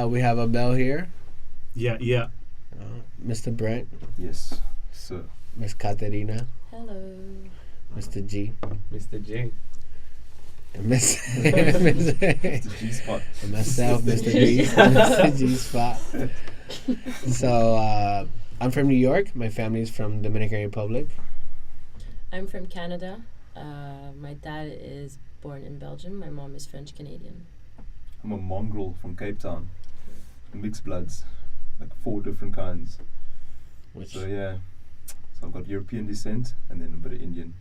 We have Abel here. Yeah. Mr. Brent. Yes, sir. Miss Katerina. Hello. Mr. G. Mr. G. And Miss Mr. G-Spot. and myself, Mr. G. Mr. G Spot. So I'm from New York. My family's from Dominican Republic. I'm from Canada. My dad is born in Belgium. My mom is French Canadian. I'm a mongrel from Cape Town. Mixed bloods. Like 4 different kinds. Which So yeah. So I've got European descent and then a bit of Indian.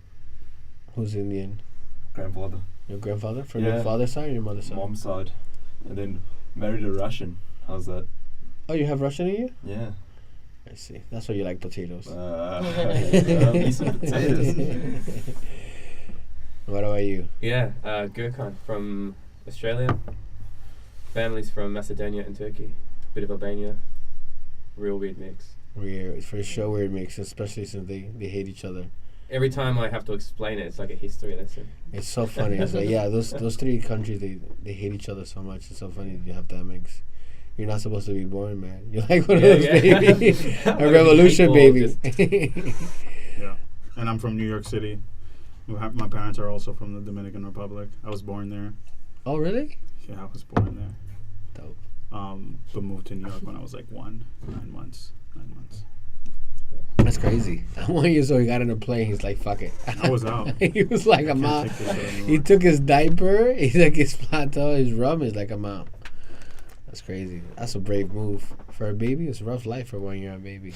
who's Indian? Grandfather. Your grandfather? From Yeah. your father's side or your mother's side? Mom's side. And then married a Russian. How's that? Oh, you have Russian in you? Yeah. I see. That's why you like potatoes. Me some potatoes. What about you? Yeah, Gokhan from Australia. Family's from Macedonia and Turkey. Bit of Albania. Real weird mix. Weird, for sure weird mix, especially since they hate each other. Every time I have to explain it, it's like a history lesson. It's so funny. It's like, yeah, those 3 countries, they hate each other so much. It's so funny you have that mix. You're not supposed to be born, man. You're like one of those babies. A revolution baby. Yeah. And I'm from New York City. My parents are also from the Dominican Republic. I was born there. Oh, really? Yeah, I was born there. Dope. But moved to New York when I was like 9 months. That's crazy. At 1 year old, he got on a plane. He's like, fuck it. I was out. He was like, I'm Can't out. take this anymore. He took his diaper. He took his plateau, his rum. He's like, I'm out. That's crazy. That's a brave move. For a baby, it's a rough life for 1 year old baby.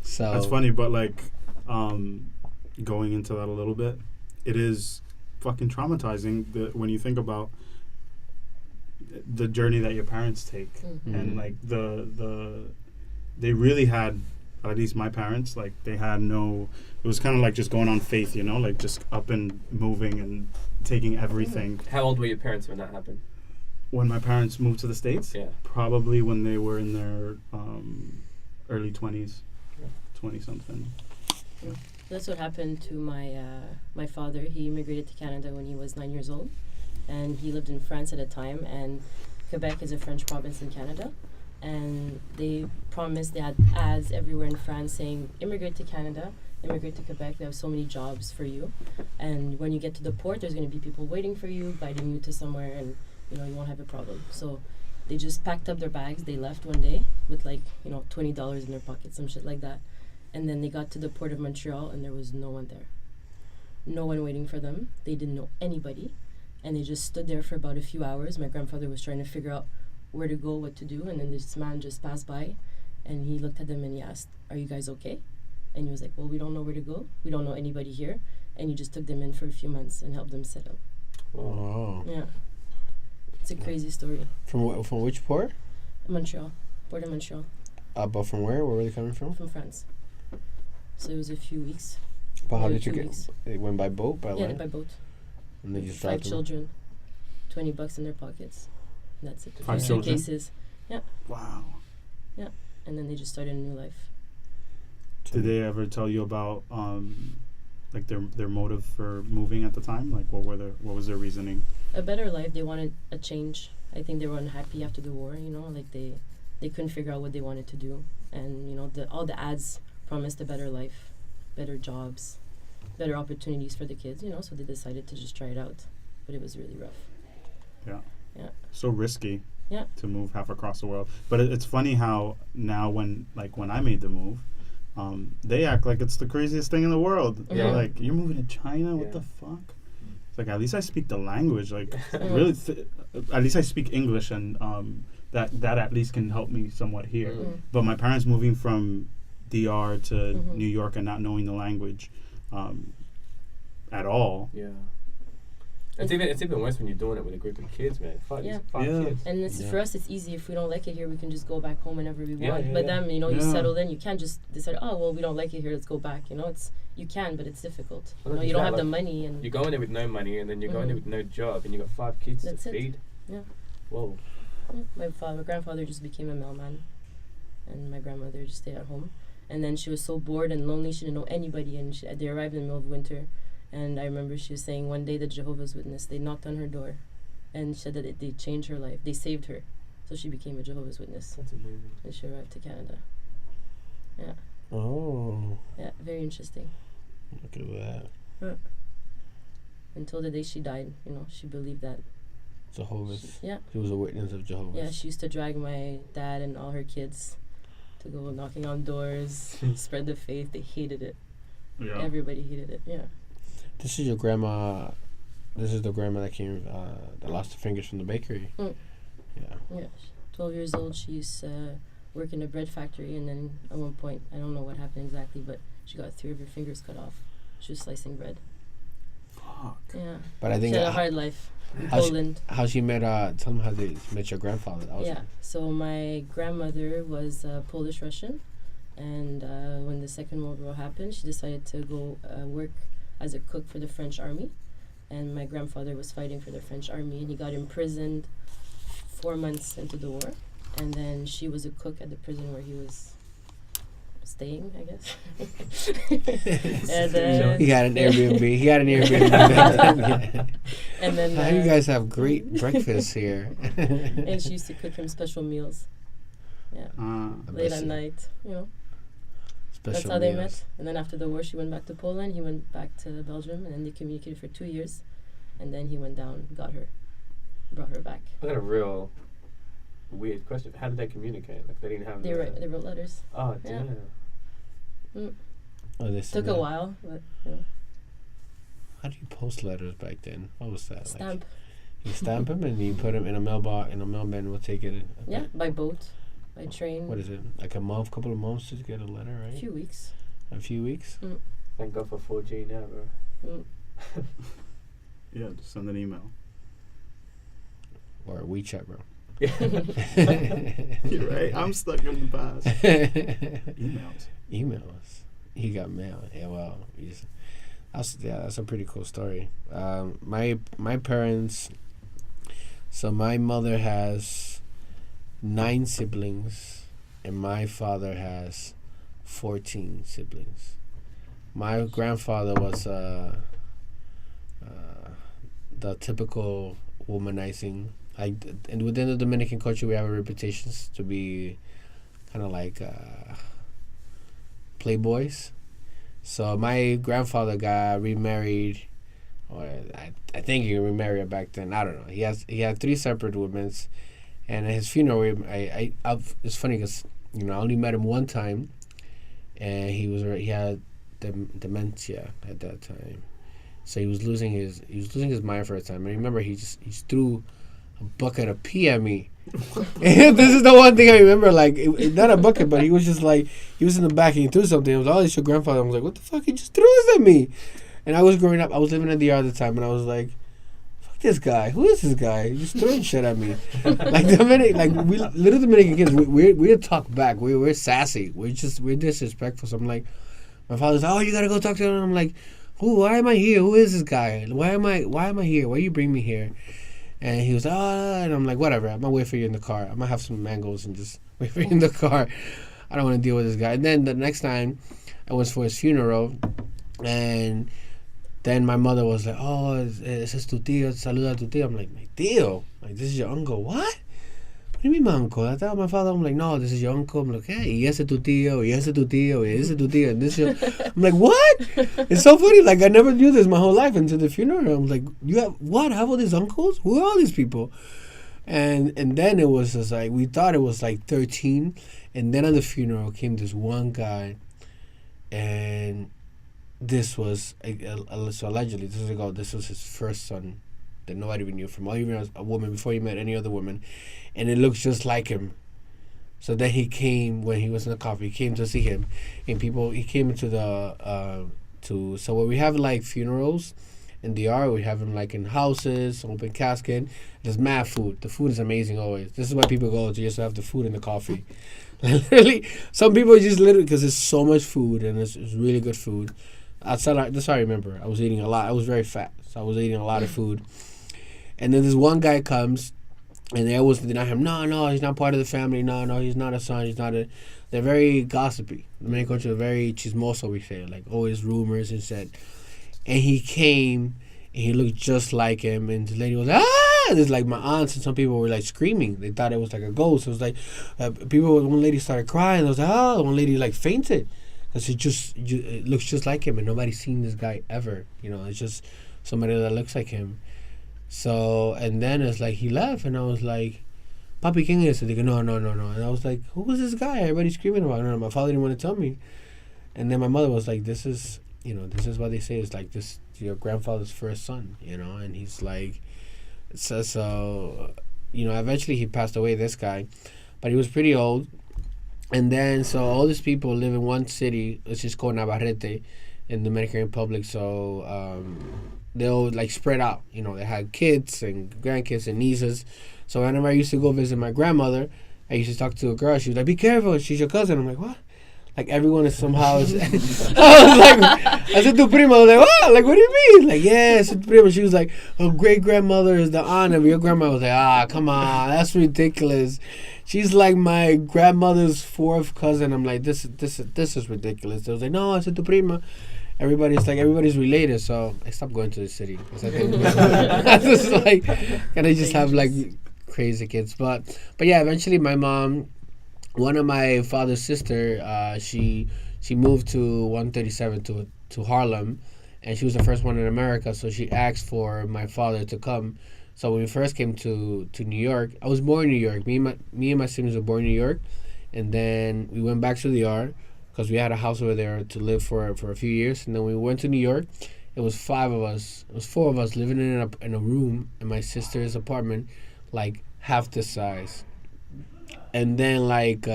So That's funny, but like going into that a little bit, it is fucking traumatizing when you think about the journey that your parents take. Mm-hmm. And like they really had, at least my parents, like they had no, it was kind of like just going on faith, you know, like just up and moving and taking everything. How old were your parents when that happened? When my parents moved to the States, Yeah. probably when they were in their early 20s, 20 something. That's what happened to my father. He immigrated to Canada when he was 9 years old, and he lived in France at a time. And Quebec is a French province in Canada, and they promised, they had ads everywhere in France saying, immigrate to Canada, immigrate to Quebec. They have so many jobs for you, and when you get to the port, there's going to be people waiting for you, guiding you to somewhere, and you won't have a problem. So they just packed up their bags. They left one day with like $20 in their pocket, some shit like that. And then they got to the port of Montreal, and there was no one there. No one waiting for them. They didn't know anybody. And they just stood there for about a few hours. My grandfather was trying to figure out where to go, what to do. And then this man just passed by, and he looked at them and he asked, are you guys okay? And he was like, well, we don't know where to go. We don't know anybody here. And he just took them in for a few months and helped them settle. Oh. Yeah. It's a crazy story. From which port? Montreal. Port of Montreal. But from where? Where were they coming from? From France. So it was a few weeks. But how Maybe did you 2 get? weeks. It went by boat, by Yeah, land? by boat. And they just 5 dropped them? children, $20 in their pockets. And that's it. 5 2 children? suitcases. Wow. And then they just started a new life. Did they ever tell you about like their motive for moving at the time? Like what was their reasoning? A better life. They wanted a change. I think they were unhappy after the war. Like they couldn't figure out what they wanted to do. And all the ads promised a better life, better jobs, better opportunities for the kids. So they decided to just try it out. But it was really rough. Yeah. So risky. Yeah. To move half across the world. But it's funny how now when I made the move, they act like it's the craziest thing in the world. Mm-hmm. They're like, you're moving to China? What Yeah. the fuck? It's like, at least I speak the language. Like, really, at least I speak English, and that at least can help me somewhat here. Mm-hmm. But my parents moving from DR to Mm-hmm. New York and not knowing the language at all. Yeah. It's even worse when you're doing it with a group of kids, man. Five Yeah. kids. And for us, it's easy. If we don't like it here, we can just go back home whenever we want. Yeah, but yeah. them, you Yeah. settle in. You can't just decide, oh, well, we don't like it here, let's go back. You can, but it's difficult. Well, not You just don't that, have the like, money. And You go in there with no money, and then you're going there Mhm. with no job, and you got 5 kids That's to it. feed. Yeah. Whoa. My grandfather just became a mailman, and my grandmother just stayed at home. And then she was so bored and lonely, she didn't know anybody. And they arrived in the middle of winter, and I remember she was saying one day the Jehovah's Witness, they knocked on her door, and said that they changed her life. They saved her, so she became a Jehovah's Witness. That's amazing. And she arrived to Canada. Yeah. Oh, Yeah, very interesting. look at that. Until the day she died, she believed that. Jehovah's. Yeah. She was a witness of Jehovah's. Yeah, she used to drag my dad and all her kids to go knocking on doors, spread the faith. They hated it. Yeah. Everybody hated it. Yeah. This is your grandma. This is the grandma that came, that lost her fingers from the bakery. Mm. Yeah. Yeah. 12 years old. She used to work in a bread factory, and then at one point, I don't know what happened exactly, but she got 3 of her fingers cut off. She was slicing bread. Fuck. Yeah. But I think She had a hard life in Poland. how she met. Tell them how they met your grandfather. That was Yeah. So my grandmother was Polish Russian, and when the Second World War happened, she decided to go work as a cook for the French army. And my grandfather was fighting for the French army, and he got imprisoned 4 months into the war. And then she was a cook at the prison where he was staying, I guess. And he had an Airbnb. He had an Airbnb. and then How you guys have great breakfasts here? and she used to cook him special meals. Yeah. Late at night, Special That's how they meals. met. And then after the war, she went back to Poland. He went back to Belgium, and then they communicated for 2 years. And then he went down, got her, brought her back. I got a real weird question. How did they communicate? Like they didn't have. They wrote letters. Oh Yeah. damn. Oh, they Took a while, but How do you post letters back then? What was that? stamp. Like, you stamp them and you put them in a mailbox, and a mailman will take it. Yeah, by boat, by train. What is it? Like a month, couple of months to get a letter, right? A few weeks. A few weeks. Thank God for 4G now, bro. Yeah, just send an email. Or WeChat, bro. You're right. I'm stuck in the past. Emails. Emails. He got mail. Yeah, well, that's a pretty cool story. My parents. So my mother has 9 siblings, and my father has 14 siblings. My grandfather was the typical womanizing. And within the Dominican culture, we have a reputation to be kind of like playboys. So my grandfather got remarried, or I think he remarried back then. I don't know. He had 3 separate women, and at his funeral, it's funny because I only met him one time, and he had dementia at that time, so he was losing his mind for a time. I remember he threw a bucket of pee at me. And this is the one thing I remember, like, not a bucket, but he was just like, he was in the back and he threw something. I was like, oh, it's your grandfather. I was like, what the fuck? He just threw this at me. And I was growing up, I was living in the yard at the time, and I was like, fuck this guy. Who is this guy? He's just throwing shit at me. Like, we little Dominican kids, we talk back. We're sassy. We're disrespectful. So I'm like, my father's like, oh, you gotta go talk to him. And I'm like, why am I here? Who is this guy? Why am I here? Why you bring me here? And he was like, and I'm like, whatever. I'm going to wait for you in the car. I'm going to have some mangoes and just wait for you in the car. I don't want to deal with this guy. And then the next time, I was for his funeral. And then my mother was like, oh, ese es tu tío. Saluda a tu tío. I'm like, my tío? Like, this is your uncle? What? What do you mean my uncle? I thought my father. I'm like, no, this is your uncle. I'm like, hey, y ese tu tío, y ese tu tío, y ese tu tío. And this is I'm like, what? It's so funny. Like, I never knew this my whole life until the funeral. I'm like, you have what? Have all these uncles? Who are all these people? And then it was just like, we thought it was like 13. And then at the funeral came this one guy. And this was, so allegedly, this was his first son that nobody even knew from. All even a woman before he met any other woman. And it looks just like him. So then he came, when he was in the coffee, he came to see him. And he came into so when we have like funerals in the yard, we have them like in houses, open casket. There's mad food. The food is amazing always. This is why people go to just have the food and the coffee. Literally, some people just literally, because there's so much food and it's really good food. That's how I remember. I was eating a lot. I was very fat, so I was eating a lot of food. And then this one guy comes, and they always deny him. No, he's not part of the family. No, he's not a son. He's not a... They're very gossipy. The main culture is very chismoso, we say. Like, always rumors and shit. And he came, and he looked just like him. And the lady was like, There's like my aunts and some people were like screaming. They thought it was like a ghost. It was like one lady started crying. I was like, oh, one lady like fainted. Because it looks just like him, and nobody's seen this guy ever. It's just somebody that looks like him. So, and then it's like he left, and I was like, Papi, ¿quién es? They go, no. And I was like, who was this guy? Everybody's screaming about him. My father didn't want to tell me. And then my mother was like, this is what they say. It's like this, your grandfather's first son, and he's like, so eventually he passed away, this guy. But he was pretty old. And then, so all these people live in one city. Let's just call Navarrete in the Dominican Republic. So they'll like spread out. They had kids and grandkids and nieces. So whenever I used to go visit my grandmother, I used to talk to a girl. She was like, "Be careful, she's your cousin." I'm like, "What?" Like everyone is somehow. I was like, I said to prima, I was like, "What? Like, what do you mean?" Like, yeah, I said to prima. She was like, "Her great grandmother is the aunt of your grandma." I was like, come on, that's ridiculous. She's like my grandmother's fourth cousin. I'm like, this is ridiculous. I was like, no, I said to prima. Everybody's related, so I stopped going to the city. Cause I think I just like, can I just have like crazy kids? But yeah, eventually my mom, one of my father's sister, she moved to 137 to Harlem, and she was the first one in America. So she asked for my father to come. So when we first came to New York, I was born in New York. Me and my siblings were born in New York, and then we went back to the DR because we had a house over there to live for a few years. And then we went to New York. It was 5 of us. It was 4 of us living in a room in my sister's apartment, like half the size. And then like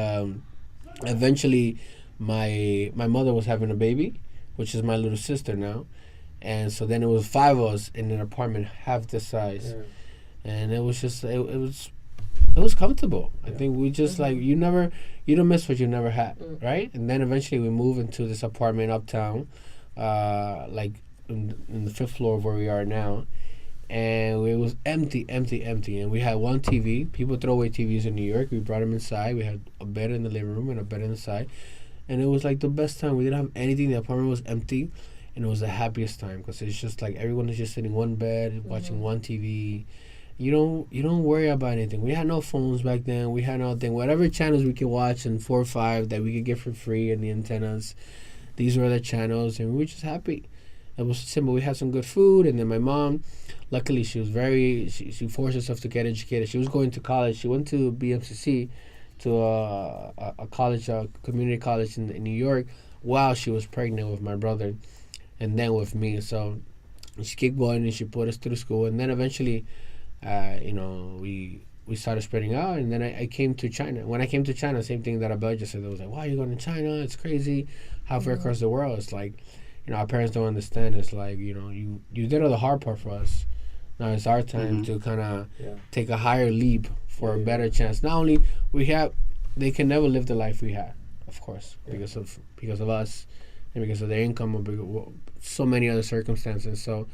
eventually, my mother was having a baby, which is my little sister now. And so then it was 5 of us in an apartment half the size. Yeah. And it was just, it was comfortable. Yeah. I think we just like, you don't miss what you never had, right? And then eventually we moved into this apartment uptown, like in the 5th floor of where we are now. And it was empty. And we had one TV. People throw away TVs in New York. We brought them inside. We had a bed in the living room and a bed inside. And it was like the best time. We didn't have anything. The apartment was empty. And it was the happiest time because it's just like everyone is just sitting in one bed, watching one TV. You don't worry about anything. We had no phones back then. We had nothing. Whatever channels we could watch in 4 or 5 that we could get for free and the antennas, these were the channels, and we were just happy. It was simple. We had some good food, and then my mom, luckily, she was she forced herself to get educated. She was going to college. She went to BMCC, to a college, a community college in New York, while she was pregnant with my brother. And then with me, so she kept going and she put us through school, and then eventually, we started spreading out, and then I came to China. When I came to China, same thing that Abel just said. I was like, "Why are you going to China? It's crazy, halfway across the world." It's like, our parents don't understand. It's like, you did all the hard part for us. Now it's our time to kind of take a higher leap for a better chance. Not only they can never live the life we had, of course, because of us. And because of their income or so many other circumstances. So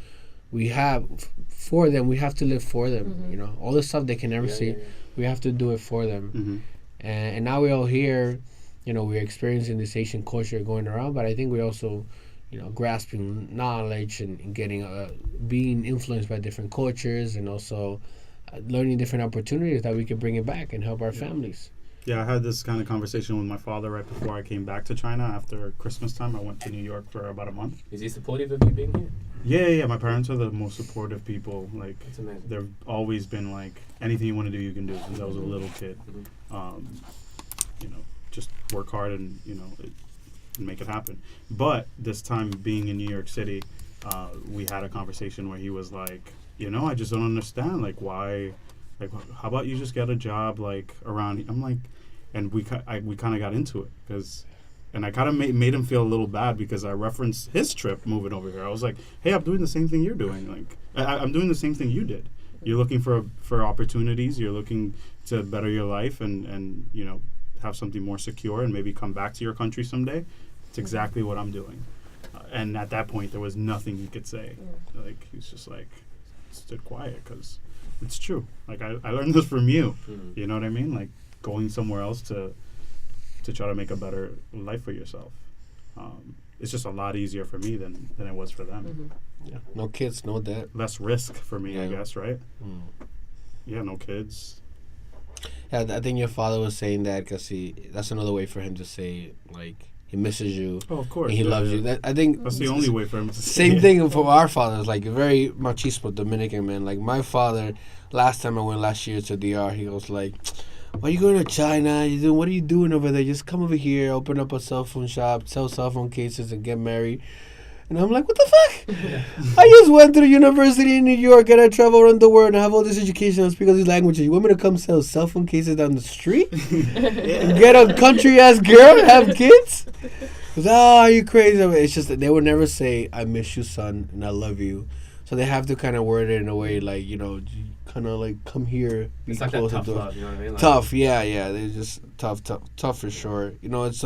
we have, for them, we have to live for them, all the stuff they can never see, we have to do it for them. And now we're all here, we're experiencing this Asian culture going around, but I think we also, grasping knowledge and getting, being influenced by different cultures, and also learning different opportunities that we can bring it back and help our families. Yeah, I had this kind of conversation with my father right before I came back to China after Christmas time. I went to New York for about a month. Is he supportive of you being here? Yeah. My parents are the most supportive people. Like, they've always been like, anything you want to do, you can do. Since I was a little kid, just work hard and and make it happen. But this time, being in New York City, we had a conversation where he was like, I just don't understand, like, why. Like, how about you just get a job, like, around... I'm like... And we kind of got into it, because... And I kind of made him feel a little bad, because I referenced his trip moving over here. I was like, hey, I'm doing the same thing you're doing. Like, I'm doing the same thing you did. You're looking for opportunities. You're looking to better your life and have something more secure and maybe come back to your country someday. It's exactly what I'm doing. And at that point, there was nothing he could say. Like, he's just like, stood quiet, because... It's true. Like, I learned this from you. You know what I mean? Like, going somewhere else to try to make a better life for yourself. It's just a lot easier for me than it was for them. Yeah. No kids, no debt. Less risk for me, I guess, right? no kids. Yeah, I think your father was saying that because that's another way for him to say, like, he misses you. Oh, of course. And he loves you. That, I think that's the only way for him to say same it. thing for our fathers, like, very machismo Dominican man. Like, my father, last time I went last year to DR, he was like, why are you going to China? What are you doing over there? Just come over here, open up a cell phone shop, sell cell phone cases, and get married. And I'm like, what the fuck? I just went to the university in New York and I travel around the world and I have all this education and speak all these languages. You want me to come sell cell phone cases down the street? And get a country-ass girl and have kids? Are you crazy? It's just that they would never say, I miss you, son, and I love you. So they have to kind of word it in a way like, kind of like, come here, be It's like that closer tough to us. love, you know what I mean? Like, Tough, yeah. They're just tough for sure. It's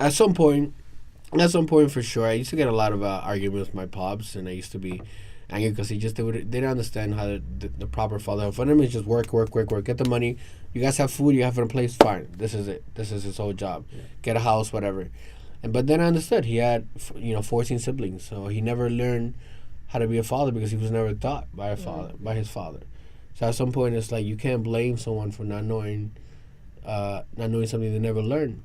at some point for sure. I used to get a lot of arguments with my pops, and I used to be angry because they didn't understand how the proper fatherhood for them is just work, get the money. You guys have food, you have a place, fine. This is it. This is his whole job. Yeah. Get a house, whatever. But then I understood he had 14 siblings, so he never learned how to be a father because he was never taught by his father. So at some point, it's like you can't blame someone for not knowing something they never learned.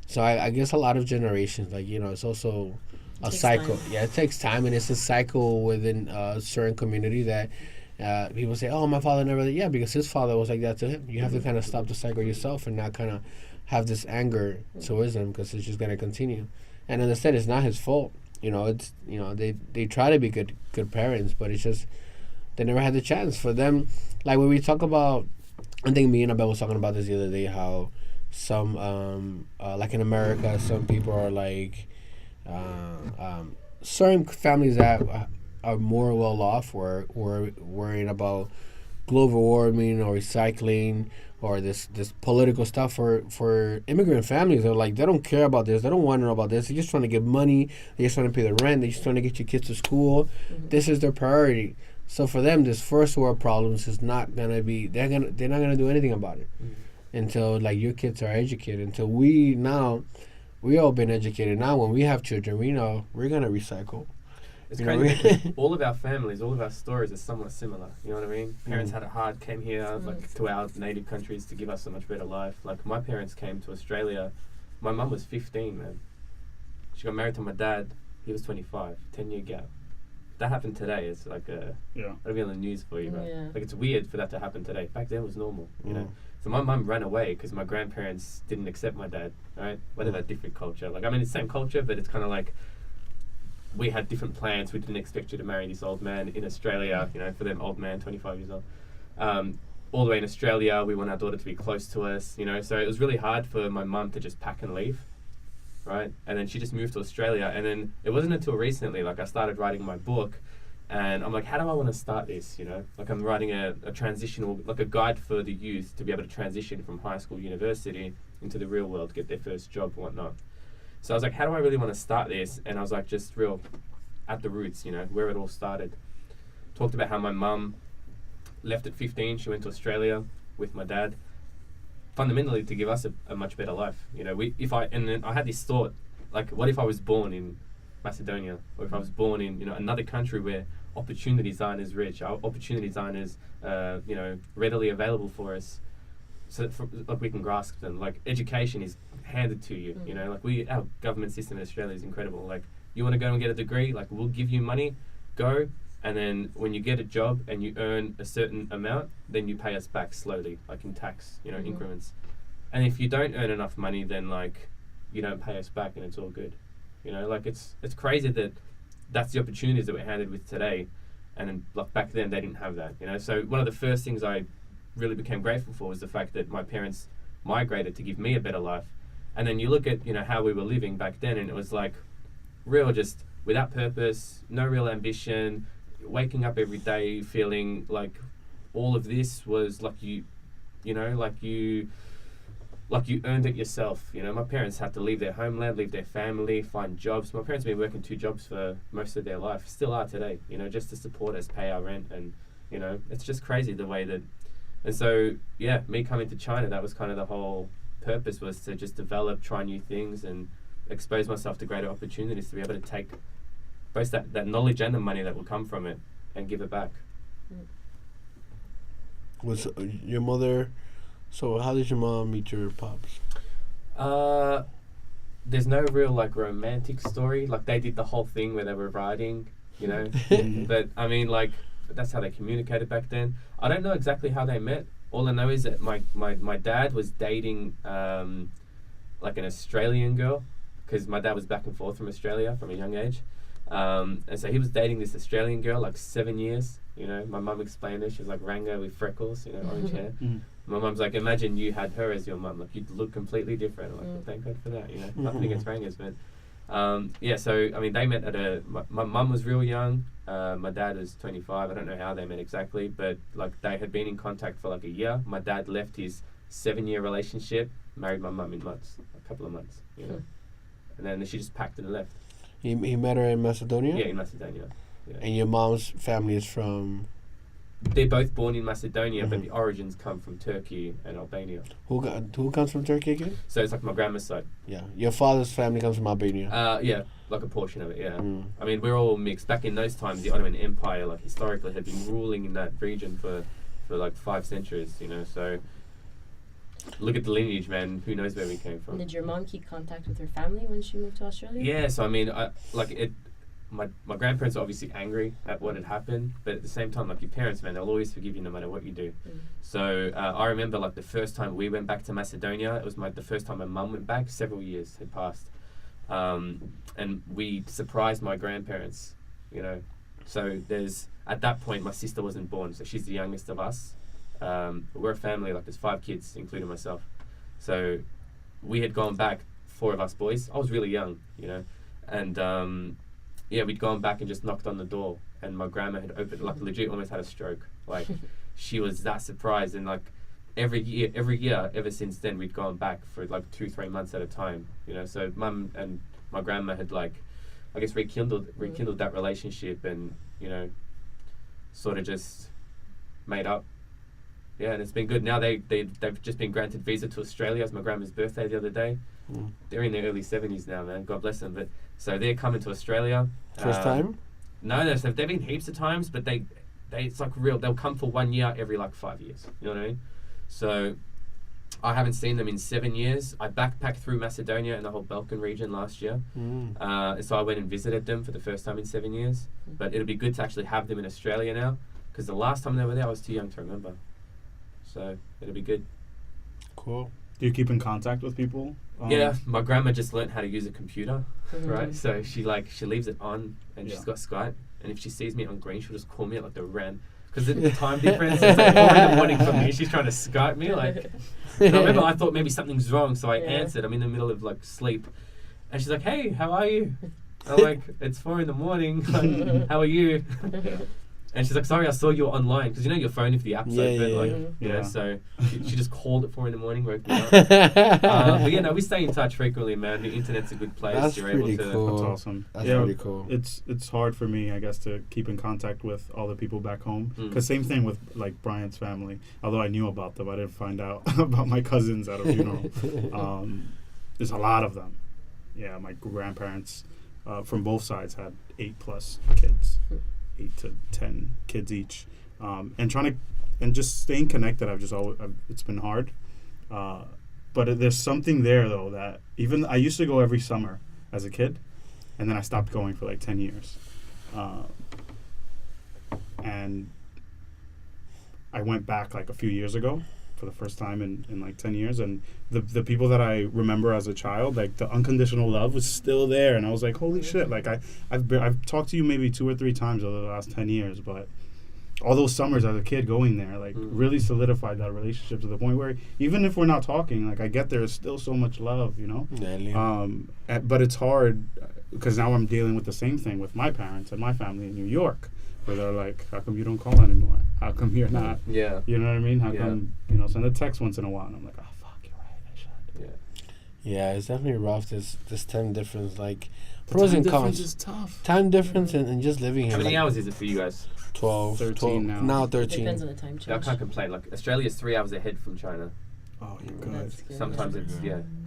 So I guess a lot of generations, it's also a cycle. Time. Yeah, it takes time, and it's a cycle within a certain community that people say, "Oh, my father never." Yeah, because his father was like that to him. You have to kind of stop the cycle yourself and not kind of have this anger towards him because it's just gonna continue. And instead, it's not his fault. They try to be good parents, but it's just they never had the chance for them. Like when we talk about, I think me and Abel was talking about this the other day, how some like in America, some people are like certain families that are more well off or worrying about global warming or recycling or this political stuff for immigrant families. They're like, they don't care about this. They don't want to know about this. They're just trying to get money. They just want to pay the rent. They're just trying to get your kids to school. Mm-hmm. This is their priority. So for them, this first world problems is not gonna be. They're not gonna do anything about it until your kids are educated. Until we all been educated. Now when we have children, we know we're gonna recycle. It's crazy because all of our families, all of our stories are somewhat similar. You know what I mean? Parents had it hard, came here to our native countries to give us a much better life. Like my parents came to Australia. My mum was 15, man. She got married to my dad. He was 25. 10-year gap. That happened today. It's like that'll be on the news for you, right? Yeah. Like it's weird for that to happen today. Back then it was normal, you know. So my mum ran away because my grandparents didn't accept my dad. Right? Whether that different culture. Like I mean, it's the same culture, but it's kind of like. We had different plans. We didn't expect you to marry this old man in Australia, for them, old man, 25 years old. All the way in Australia, we want our daughter to be close to us, So it was really hard for my mum to just pack and leave, right? And then she just moved to Australia. And then it wasn't until recently, I started writing my book. And I'm like, how do I want to start this, Like I'm writing a transitional, like a guide for the youth to be able to transition from high school, university into the real world, get their first job and whatnot. So I was like, how do I really want to start this? And I was like, just real at the roots, where it all started. Talked about how my mum left at 15. She went to Australia with my dad, fundamentally to give us a much better life. And then I had this thought, like, what if I was born in Macedonia? Or if I was born in, another country where opportunities aren't as rich, our opportunities aren't as, readily available for us. So we can grasp them. Like education is handed to you, our government system in Australia is incredible. Like you want to go and get a degree, like we'll give you money, go, and then when you get a job and you earn a certain amount, then you pay us back slowly, like in tax, increments. And if you don't earn enough money, then you don't pay us back, and it's all good. It's crazy that that's the opportunities that we're handed with today, and then back then they didn't have that. So one of the first things I really became grateful for was the fact that my parents migrated to give me a better life. And then you look at how we were living back then, and it was like real just without purpose, no real ambition, waking up every day feeling like all of this was like you earned it yourself. My parents had to leave their homeland, leave their family, find jobs. My parents have been working 2 jobs for most of their life, still are today, just to support us, pay our rent. And it's just crazy the way that. And so, me coming to China, that was kind of the whole purpose, was to just develop, try new things, and expose myself to greater opportunities to be able to take both that knowledge and the money that will come from it and give it back. Was your mother? So how did your mom meet your pops? There's no real like romantic story. Like they did the whole thing where they were riding, you know. But I mean, like that's how they communicated back then. I don't know exactly how they met. All I know is that my dad was dating like an Australian girl, because my dad was back and forth from Australia from a young age, and so he was dating this Australian girl like 7 years. You know, my mum explained it. She was like Ranga with freckles, you know, orange hair. My mum's like, imagine you had her as your mum. Like, you'd look completely different. I'm like, well, thank God for that, you know. Nothing against Rangas, but... yeah, so, I mean, they met at a... My mum was real young. My dad was 25. I don't know how they met exactly, but, like, they had been in contact for, like, a year. My dad left his 7-year relationship, married my mum in months, a couple of months, you know. And then she just packed and left. He met her in Macedonia? Yeah, in Macedonia. Yeah. And your mom's family is from... They're both born in Macedonia, but the origins come from Turkey and Albania. Who comes from Turkey again? So it's like my grandma's side. Yeah. Your father's family comes from Albania? Yeah, like a portion of it, yeah. I mean, we're all mixed. Back in those times, the Ottoman Empire, like, historically had been ruling in that region for like 5 centuries, you know, so... Look at the lineage, man. Who knows where we came from? Did your mom keep contact with her family when she moved to Australia? Yeah, so I mean, my grandparents are obviously angry at what had happened, but at the same time, like your parents, man, they'll always forgive you no matter what you do. So I remember like the first time we went back to Macedonia, it was the first time my mum went back. Several years had passed, and we surprised my grandparents, you know. So at that point, my sister wasn't born, so she's the youngest of us. We're a family, like there's 5 kids, including myself. So we had gone back, 4 of us boys. I was really young, you know, and yeah, we'd gone back and just knocked on the door, and my grandma had opened, like legit almost had a stroke. Like she was that surprised, and like every year ever since then we'd gone back for like 2-3 months at a time, you know. So mum and my grandma had like, I guess rekindled that relationship, and you know, sort of just made up. Yeah, and it's been good. Now they've just been granted visa to Australia. It was my grandma's birthday the other day. They're in their early 70s now, man. God bless them. But so they're coming to Australia. First time? No. So they've been heaps of times, but they it's like real. They'll come for 1 year every like 5 years. You know what I mean? So I haven't seen them in 7 years. I backpacked through Macedonia and the whole Balkan region last year. So I went and visited them for the first time in 7 years. But it'll be good to actually have them in Australia now, because the last time they were there, I was too young to remember. So it'll be good. Cool. Do you keep in contact with people? Yeah, my grandma just learnt how to use a computer, right? So she leaves it on, and she's got Skype. And if she sees me on green, she'll just call me at like the random, because the time difference is like 4 in the morning for me. She's trying to Skype me, like. And I remember I thought maybe something's wrong, so I answered. I'm in the middle of like sleep, and she's like, "Hey, how are you?" I'm like, "It's 4 in the morning. Like, how are you?" And she's like, "Sorry, I saw you online," because you know your phone if the app's open, like so she just called at 4 in the morning, woke me up. But yeah, no, we stay in touch frequently, man. The internet's a good place. That's You're pretty able to. cool. That's awesome. That's pretty cool. It's hard for me, I guess, to keep in contact with all the people back home. Because same thing with like Bryant's family. Although I knew about them, I didn't find out about my cousins at a funeral. There's a lot of them. Yeah, my grandparents from both sides had 8+ kids. 8 to 10 kids each, and just staying connected. It's been hard, but there's something there though that even I used to go every summer as a kid, and then I stopped going for like 10 years, and I went back like a few years ago for the first time in like 10 years, and the people that I remember as a child, like the unconditional love was still there, and I was like, holy shit, like I've talked to you maybe 2 or 3 times over the last 10 years, but all those summers as a kid going there like really solidified that relationship to the point where even if we're not talking, like I get there's still so much love, you know. But it's hard because now I'm dealing with the same thing with my parents and my family in New York, where they're like, how come you don't call anymore? How come you're not? Yeah. You know what I mean? How come, send a text once in a while? And I'm like, oh, fuck, you're right, I should. Yeah, it's definitely rough. This time difference, like, The pros time and difference cons. is tough. Time difference and just living here. How many like hours is it for you guys? 12, 13 12 now. 13. Depends on the time I change. can't complain. Like Australia's 3 hours ahead from China. Oh, you're good. That's good. Sometimes it's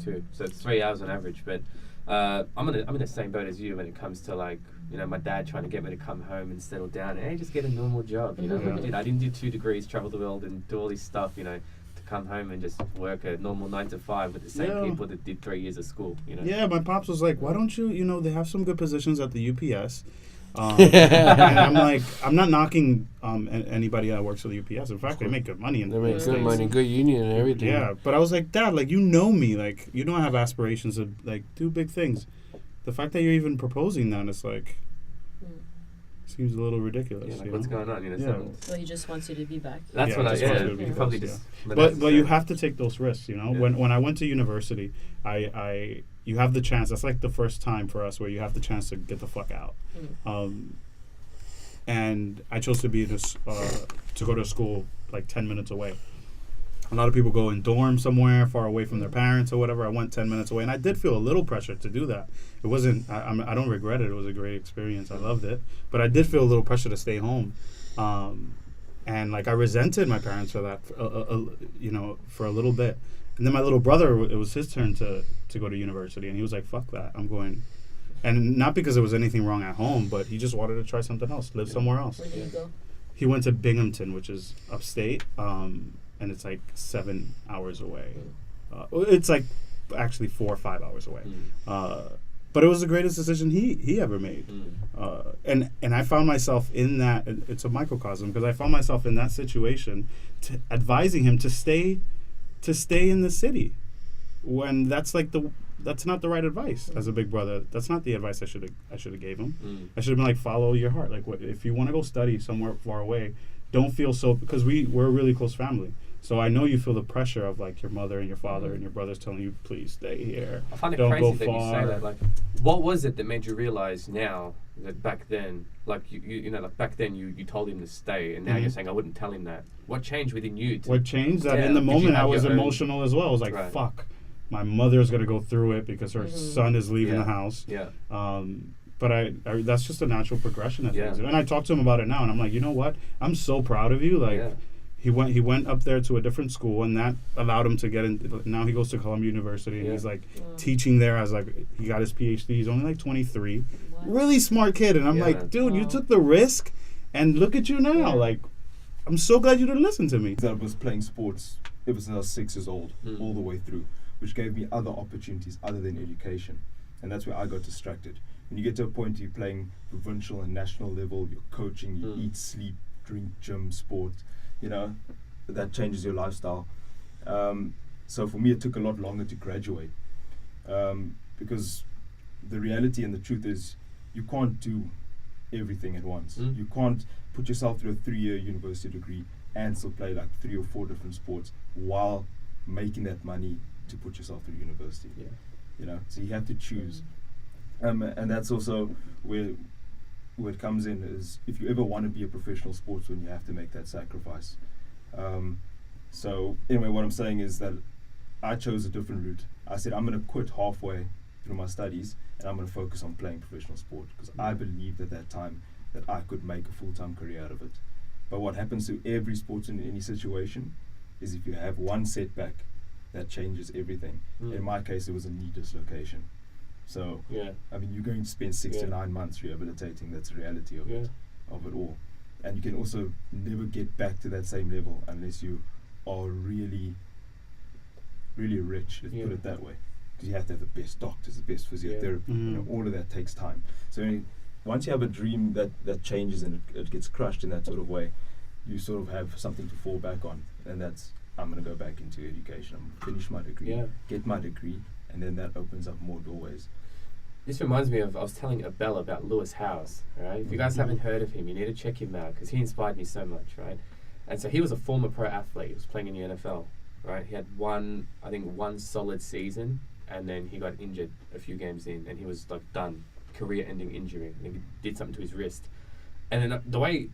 2, so it's 3 hours on average. But I'm in the same boat as you when it comes to like, you know, my dad trying to get me to come home and settle down. Hey, just get a normal job. You know, I didn't do 2 degrees, travel the world, and do all this stuff. You know, to come home and just work a normal 9 to 5 with the same people that did 3 years of school. You know. Yeah, my pops was like, "Why don't you? You know, they have some good positions at the UPS." And I'm like, I'm not knocking anybody that works for the UPS. In fact, they make good money. They make good money, good union and everything. Yeah, but I was like, Dad, like, you know me. Like, you know I have aspirations to, like, do big things. The fact that you're even proposing that, it's like, seems a little ridiculous. Yeah, like, what's going on? You know, Well, he just wants you to be back. That's what you probably just. But you have to take those risks, you know. Yeah. When I went to university, you have the chance. That's like the first time for us where you have the chance to get the fuck out. And I chose to be this to go to school like 10 minutes away. A lot of people go in dorms somewhere far away from their parents or whatever. I went 10 minutes away, and I did feel a little pressure to do that. It wasn't. I don't regret it. It was a great experience. I loved it, but I did feel a little pressure to stay home. And like I resented my parents for that, you know, for a little bit. And then my little brother, it was his turn to go to university, and he was like, "Fuck that, I'm going." And not because there was anything wrong at home, but he just wanted to try something else, live somewhere else. Where did he go? He went to Binghamton, which is upstate, and it's like 7 hours away. It's like actually 4 or 5 hours away. But it was the greatest decision he ever made. And I found myself in that. It's a microcosm because I found myself in that situation, advising him to stay in the city, when that's not the right advice as a big brother. That's not the advice I should have gave him. I should have been like, follow your heart. Like, if you want to go study somewhere far away, don't feel so, because we're a really close family. So I know you feel the pressure of like your mother and your father and your brothers telling you, please stay here. I find it don't crazy go that far. you say that. Like, what was it that made you realize now that back then, like you know, like back then you told him to stay, and now you're saying I wouldn't tell him that. What changed within you? What changed? That in the moment I was emotional as well. I was like, fuck, my mother's gonna go through it because her son is leaving the house. Yeah. But I that's just a natural progression of things. And I talked to him about it now, and I'm like, you know what? I'm so proud of you. Like, he went up there to a different school, and that allowed him to get in. Now he goes to Columbia University, and he's like teaching there as like he got his PhD. He's only like 23, really smart kid. And I'm like, dude, you took the risk, and look at you now. Like, I'm so glad you didn't listen to me. I was playing sports ever since I was 6 years old, all the way through, which gave me other opportunities other than education, and that's where I got distracted. When you get to a point you're playing provincial and national level, you're coaching, you eat, sleep, drink, gym, sport, you know, that changes your lifestyle. So for me, it took a lot longer to graduate, because the reality and the truth is you can't do everything at once. You can't put yourself through a 3-year university degree and still play like 3 or 4 different sports while making that money to put yourself through university. You know, so you have to choose. And that's also where it comes in, is if you ever want to be a professional sportsman, you have to make that sacrifice. So anyway, what I'm saying is that I chose a different route. I said, I'm going to quit halfway through my studies, and I'm going to focus on playing professional sport, because I believed at that time that I could make a full-time career out of it. But what happens to every sportsman in any situation is if you have one setback, that changes everything. In my case, it was a knee dislocation. So, I mean, you're going to spend 6 to 9 months rehabilitating. That's the reality of it all. And you can also never get back to that same level unless you are really, really rich, let's put it that way. Because you have to have the best doctors, the best physiotherapy. You know, all of that takes time. So once you have a dream that changes and it gets crushed in that sort of way, you sort of have something to fall back on. And that's, I'm going to go back into education. I'm going to finish my degree, get my degree, and then that opens up more doorways. This reminds me of, I was telling Abel about Lewis Howes, right? If you guys haven't heard of him, you need to check him out, because he inspired me so much, right? And so he was a former pro athlete. He was playing in the NFL, right? He had one solid season, and then he got injured a few games in, and he was like done, career-ending injury. And he did something to his wrist. And then the way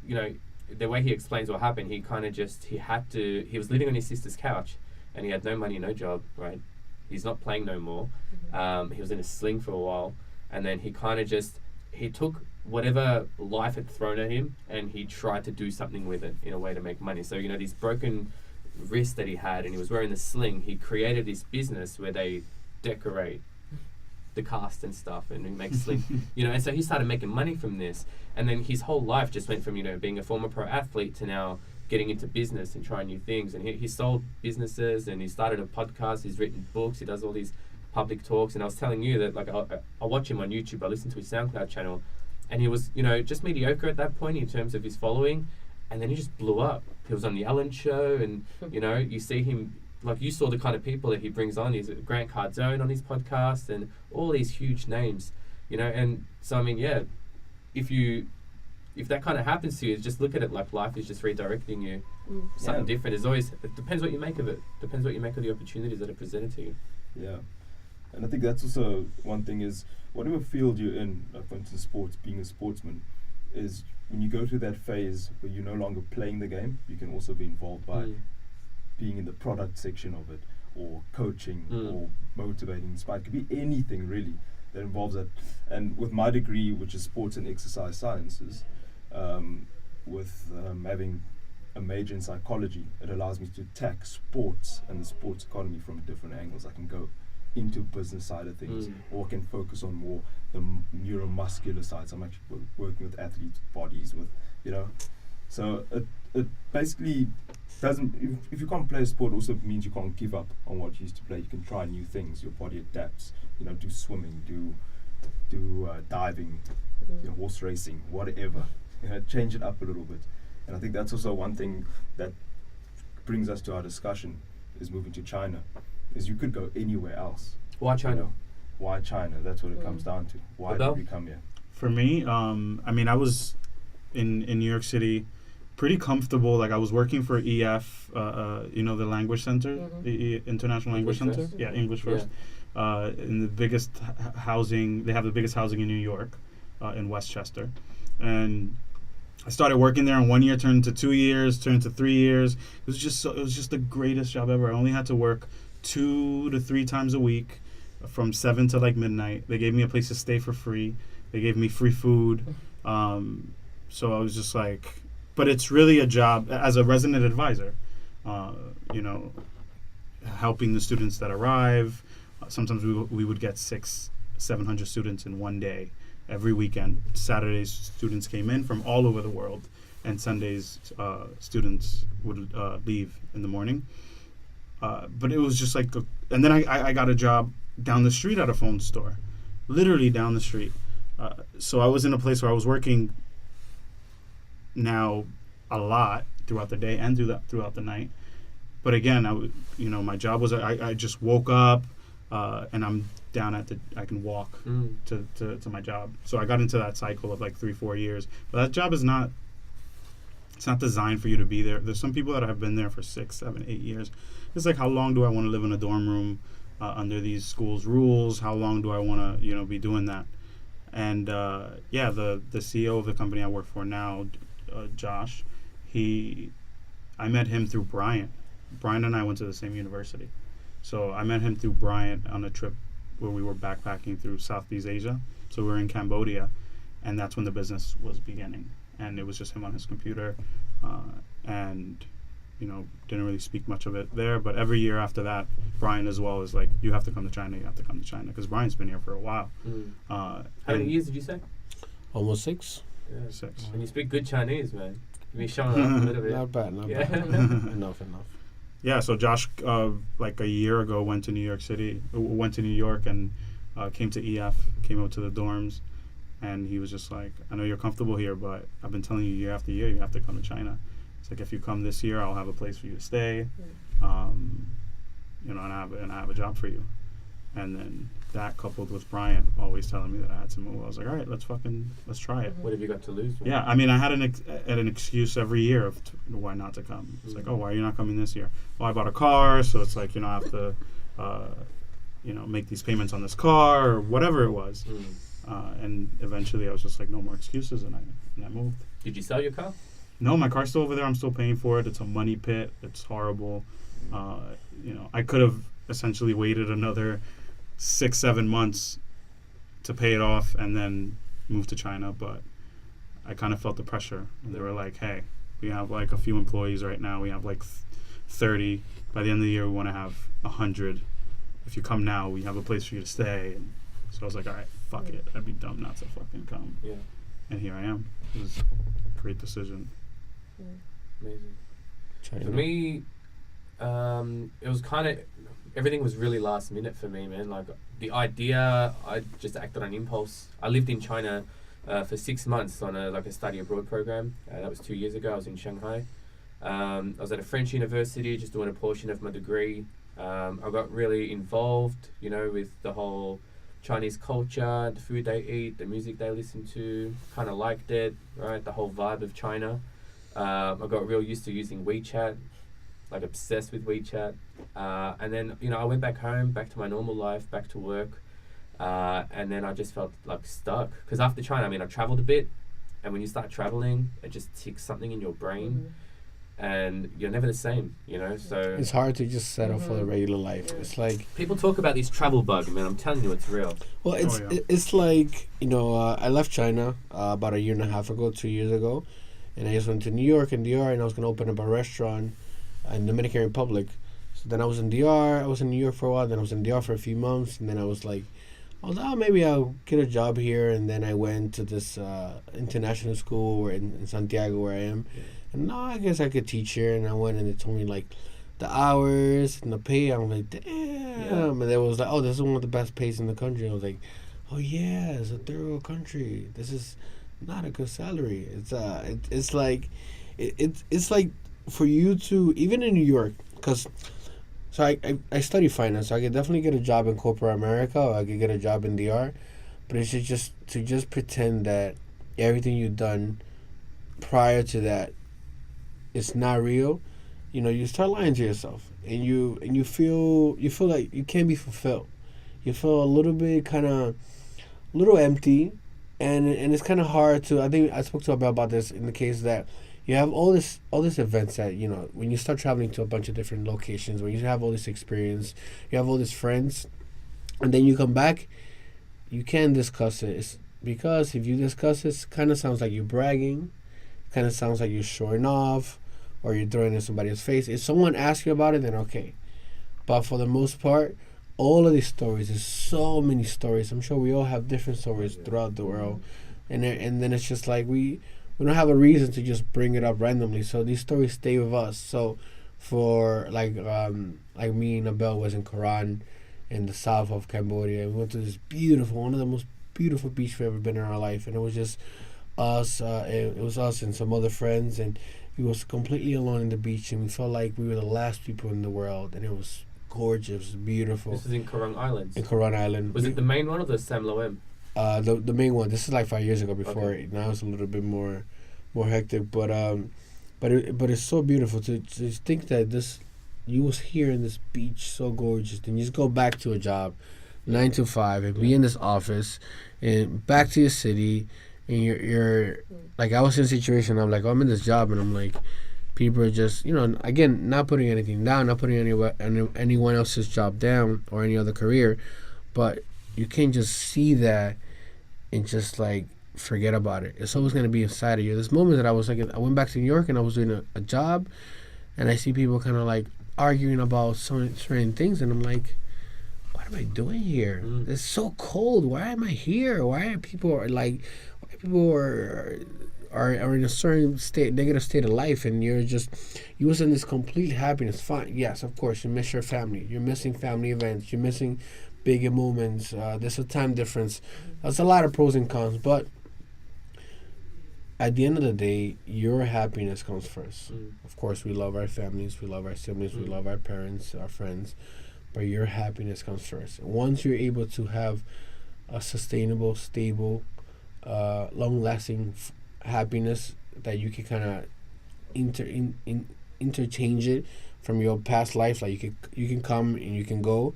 he explains what happened, he kind of just, he was living on his sister's couch, and he had no money, no job, right? He's not playing no more. He was in a sling for a while, and then he kind of just, he took whatever life had thrown at him, and he tried to do something with it in a way to make money. So, you know, these broken wrists that he had, and he was wearing the sling, he created this business where they decorate the cast and stuff, and he makes sleep, you know. And so he started making money from this, and then his whole life just went from, you know, being a former pro athlete to now getting into business and trying new things. And he sold businesses, and he started a podcast. He's written books. He does all these public talks. And I was telling you that, like, I watch him on YouTube. I listen to his SoundCloud channel, and he was, you know, just mediocre at that point in terms of his following, and then he just blew up. He was on the Ellen Show, and you know, you see him, like, you saw the kind of people that he brings on. He's Grant Cardone on his podcast, and all these huge names, you know. And so, I mean, yeah, if that kind of happens to you, just look at it like life is just redirecting you. Something different is always, it depends what you make of it. Depends what you make of the opportunities that are presented to you. Yeah. And I think that's also one thing is, whatever field you're in, like for instance sports, being a sportsman, is when you go through that phase where you're no longer playing the game, you can also be involved by being in the product section of it, or coaching, or motivating, inspiring. It could be anything really that involves that. And with my degree, which is sports and exercise sciences, with having a major in psychology, it allows me to attack sports and the sports economy from different angles. I can go into business side of things, or can focus on more the neuromuscular side. So I'm actually working with athletes' bodies, with, you know. So it basically doesn't, if you can't play a sport, also means you can't give up on what you used to play. You can try new things. Your body adapts. You know, do swimming, do diving, you know, horse racing, whatever. You know, change it up a little bit. And I think that's also one thing that brings us to our discussion, is moving to China. Is you could go anywhere else. Why China? You know? Why China? That's what it comes down to. Why did we come here? For me, I mean, I was in New York City, pretty comfortable. Like, I was working for EF, you know, the language center, the International Language Center. First? Yeah, English First. In the biggest housing, they have the biggest housing in New York, in Westchester, and I started working there, and 1 year turned to 2 years, turned to 3 years. It was just the greatest job ever. I only had to work 2 to 3 times a week, from 7 to like midnight. They gave me a place to stay for free. They gave me free food. So I was just like, but it's really a job as a resident advisor, you know, helping the students that arrive. Sometimes we would get 600-700 students in one day. Every weekend, Saturdays, students came in from all over the world, and Sundays, students would leave in the morning. But it was just like, and then I got a job down the street at a phone store, literally down the street. So I was in a place where I was working now a lot throughout the day and throughout the night. But again, you know, my job was, I just woke up, and I'm down I can walk to my job. So I got into that cycle of like 3-4 years. But that job is not, it's not designed for you to be there. There's some people that have been there for 6, 7, 8 years. It's like, how long do I want to live in a dorm room under these schools' rules? How long do I want to, you know, be doing that? And yeah, the CEO of the company I work for now, Josh, I met him through Bryant. Bryant and I went to the same university. So I met him through Bryant on a trip where we were backpacking through Southeast Asia. So we were in Cambodia, and that's when the business was beginning. And it was just him on his computer, and, you know, didn't really speak much of it there. But every year after that, Brian as well is like, you have to come to China, because Brian's been here for a while. How many years did you say? Almost 6. Yeah. 6. And you speak good Chinese, man. You've been showing off a little bit. Not bad. Enough. Yeah, so Josh, like a year ago, went to New York and came to EF, came out to the dorms, and he was just like, I know you're comfortable here, but I've been telling you year after year, you have to come to China. It's like, if you come this year, I'll have a place for you to stay, you know, and I have a job for you. And then that, coupled with Bryant always telling me that I had to move, I was like, all right, let's try it. What have you got to lose? Man? Yeah, I mean, I had an excuse every year of why not to come. It's like, oh, why are you not coming this year? Well, I bought a car, so it's like, you know, I have to, you know, make these payments on this car, or whatever it was. And eventually I was just like, no more excuses, and I moved. Did you sell your car? No, my car's still over there. I'm still paying for it. It's a money pit. It's horrible. You know, I could have essentially waited another 6-7 months to pay it off and then move to China, but I kind of felt the pressure. They were like, hey, we have like a few employees right now. We have like 30. By the end of the year, we want to have 100. If you come now, we have a place for you to stay. And So I was like, all right, fuck it. I'd be dumb not to fucking come. Yeah. And here I am. It was a great decision. Amazing. China. For me, it was kind of, everything was really last minute for me, man. Like, the idea, I just acted on impulse. I lived in China for 6 months on a study abroad program. That was 2 years ago. I was in Shanghai. I was at a French university just doing a portion of my degree. I got really involved, you know, with the whole Chinese culture, the food they eat, the music they listen to. Kind of liked it, right? The whole vibe of China. I got real used to using WeChat, like obsessed with WeChat. And then, you know, I went back home, back to my normal life, back to work. And then I just felt like stuck. Because after China, I mean, I traveled a bit. And when you start traveling, it just ticks something in your brain. And you're never the same, you know, so... It's hard to just settle for the regular life. It's like... People talk about this travel bug, man. I'm telling you, it's real. Well, it's like, you know, I left China about 1.5 years ago, 2 years ago. And I just went to New York and DR, and I was going to open up a restaurant in the Dominican Republic. So then I was in DR. I was in New York for a while. Then I was in DR for a few months. And then I was like, oh, maybe I'll get a job here. And then I went to this international school in Santiago where I am. And no, I guess I could teach here. And I went and they told me, like, the hours and the pay. I'm like, damn. Yeah. And they was like, oh, this is one of the best pays in the country. I was like, oh, yeah, it's a third world country. This is not a good salary. It's like for you to, even in New York, because, so I study finance, so I could definitely get a job in corporate America, or I could get a job in DR. But it's just to pretend that everything you've done prior to that it's not real, you know, you start lying to yourself, and you feel like you can't be fulfilled. You feel a little bit little empty, and it's kind of hard to. I think I spoke to Abel about this in the case that you have all this events that, you know, when you start traveling to a bunch of different locations, when you have all this experience, you have all these friends, and then you come back, you can't discuss it. It's because if you discuss it kind of sounds like you're bragging, kind of sounds like you're showing off, or you're throwing in somebody's face. If someone asks you about it, then okay. But for the most part, all of these stories, there's so many stories. I'm sure we all have different stories throughout the world. And then it's just like we don't have a reason to just bring it up randomly. So these stories stay with us. So for like me and Abel was in Koran in the south of Cambodia. We went to this one of the most beautiful beach we've ever been in our life. And it was just us. It was us and some other friends, and we was completely alone in the beach, and we felt like we were the last people in the world, and it was gorgeous, beautiful. This is in Koran Islands. In Koran Island. Was it the main one or the Sam Loem? The main one. This is like 5 years ago. Before Okay. Now it's a little bit more hectic, but it's so beautiful to think that you was here in this beach so gorgeous, then you just go back to a job, 9 to 5, and be in this office, and back to your city. And you're like, I was in a situation, I'm like, I'm in this job, and I'm like, people are just, you know, again, not putting anything down, not putting anyone else's job down or any other career, but you can't just see that and just like forget about it. It's always going to be inside of you. This moment that I was like, I went back to New York and I was doing a job, and I see people kind of like arguing about certain things, and I'm like, what am I doing here? It's so cold. Why am I here? Why are people are in a certain negative state of life, and you was in this complete happiness. Fine, yes, of course, you miss your family. You're missing family events. You're missing bigger moments. There's a time difference. There's a lot of pros and cons, but at the end of the day, your happiness comes first. Of course, we love our families, we love our siblings, we love our parents, our friends, but your happiness comes first. Once you're able to have a sustainable, stable, long-lasting happiness that you can kind of interchange it from your past life, like you can come and you can go.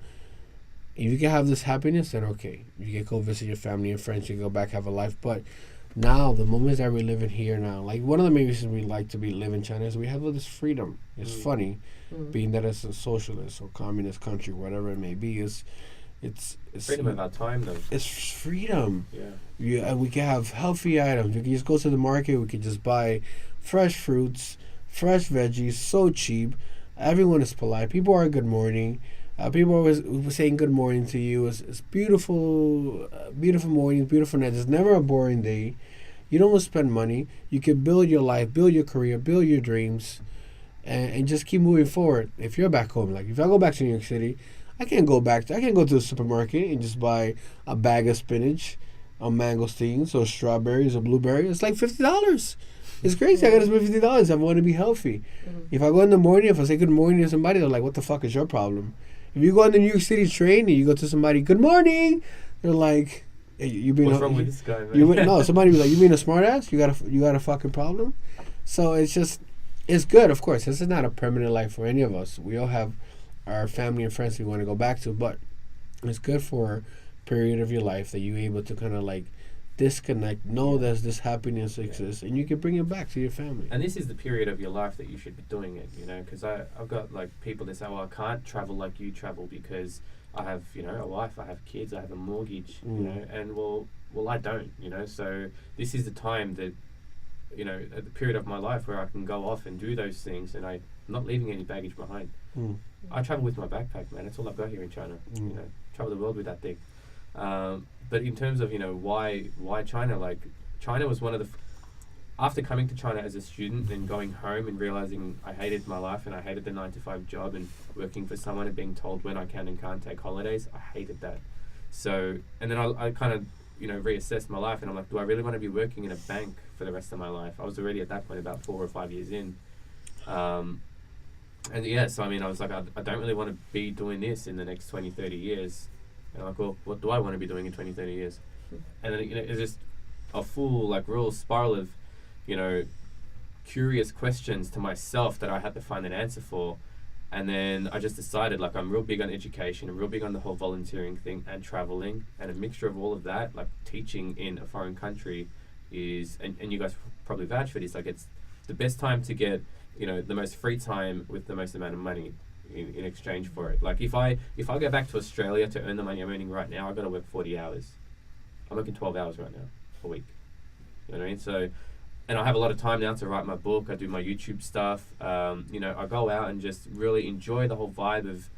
If you can have this happiness, then okay, you can go visit your family and friends, you can go back, have a life. But now, the moments that we're living here now, like one of the main reasons we like to live in China is we have all this freedom. It's funny, being that it's a socialist or communist country, whatever it may be, it's freedom of our time, though. It's freedom. Yeah. We can have healthy items. We can just go to the market. We can just buy fresh fruits, fresh veggies, so cheap. Everyone is polite. People are good morning. People always were saying good morning to you. It's beautiful, beautiful morning, beautiful night. There's never a boring day. You don't spend money. You can build your life, build your career, build your dreams, and just keep moving forward. If you're back home, like if I go back to New York City, I can't go to the supermarket and just buy a bag of spinach, or mangosteens, or strawberries, or blueberries. It's like $50. It's crazy. I got to spend $50. I want to be healthy. If I go in the morning, if I say good morning to somebody, they're like, "What the fuck is your problem?" If you go on the New York City train and you go to somebody, "Good morning," they're like, hey, "You being What's wrong with this guy, man? no, somebody be like, "You being a smart ass? You got a fucking problem?" So it's good. Of course, this is not a permanent life for any of us. We all have our family and friends we want to go back to, but it's good for a period of your life that you're able to kind of like disconnect, know that this happiness exists, and you can bring it back to your family. And this is the period of your life that you should be doing it, you know, because I've got like people that say, "Well, I can't travel like you travel because I have, you know, a wife, I have kids, I have a mortgage, you know," and well, I don't, you know. So this is the time that, you know, at the period of my life where I can go off and do those things, and I'm not leaving any baggage behind. I travel with my backpack, man. That's all I've got here in China. You know, travel the world with that thing. But in terms of, you know, why China? Like, China was one of the after coming to China as a student and going home and realizing I hated my life and I hated the 9-to-5 job and working for someone and being told when I can and can't take holidays. I hated that. So, and then I kind of, you know, reassessed my life, and I'm like, do I really want to be working in a bank for the rest of my life? I was already at that point about 4 or 5 years in. And yeah, so I mean, I was like, I don't really want to be doing this in the next 20, 30 years. And I'm like, well, what do I want to be doing in 20, 30 years? And then, you know, it's just a full, like, real spiral of, you know, curious questions to myself that I had to find an answer for. And then I just decided, like, I'm real big on education, I'm real big on the whole volunteering thing and traveling, and a mixture of all of that, like teaching in a foreign country is, and you guys probably vouch for this, like, it's the best time to get, you know, the most free time with the most amount of money in exchange for it. Like, if I go back to Australia to earn the money I'm earning right now, I've got to work 40 hours. I'm working 12 hours right now a week. You know what I mean? So, and I have a lot of time now to write my book. I do my YouTube stuff. You know, I go out and just really enjoy the whole vibe of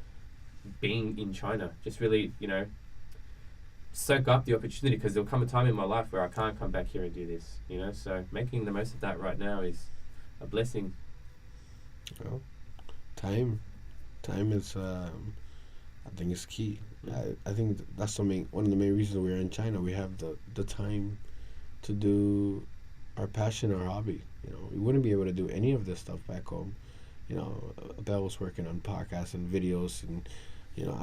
being in China. Just really, you know, soak up the opportunity, because there'll come a time in my life where I can't come back here and do this, you know? So making the most of that right now is a blessing. Well, time is, I think, is key. I think that's one of the main reasons we're in China. We have the time to do our passion, our hobby. You know, we wouldn't be able to do any of this stuff back home. You know, Abel was working on podcasts and videos, and you know,